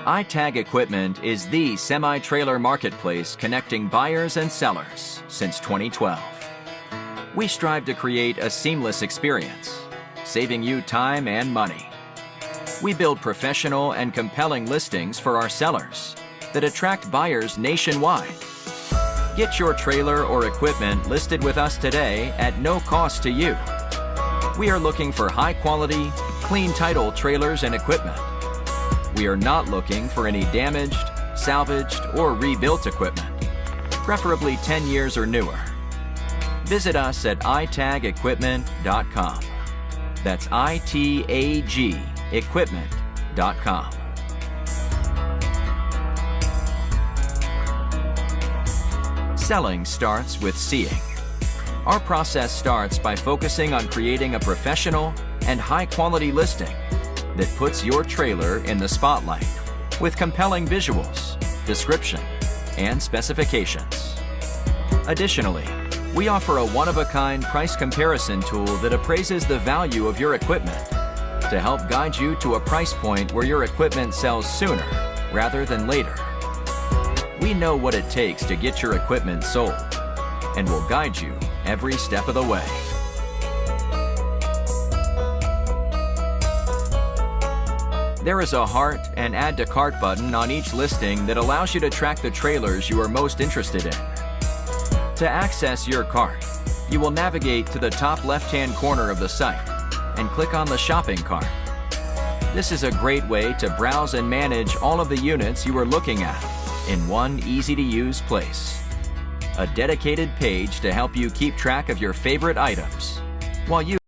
iTag Equipment is the semi-trailer marketplace connecting buyers and sellers since 2012. We strive to create a seamless experience, saving you time and money. We build professional and compelling listings for our sellers that attract buyers nationwide. Get your trailer or equipment listed with us today at no cost to you. We are looking for high-quality, clean title trailers and equipment. We are not looking for any damaged, salvaged, or rebuilt equipment, preferably 10 years or newer. Visit us at itagequipment.com. That's ITAG equipment.com. Selling starts with seeing. Our process starts by focusing on creating a professional and high-quality listing that puts your trailer in the spotlight with compelling visuals, description, and specifications. Additionally, we offer a one-of-a-kind price comparison tool that appraises the value of your equipment to help guide you to a price point where your equipment sells sooner rather than later. We know what it takes to get your equipment sold and will guide you every step of the way. There is a heart and add to cart button on each listing that allows you to track the trailers you are most interested in. To access your cart, you will navigate to the top left-hand corner of the site and click on the shopping cart. This is a great way to browse and manage all of the units you are looking at in one easy-to-use place. A dedicated page to help you keep track of your favorite items while you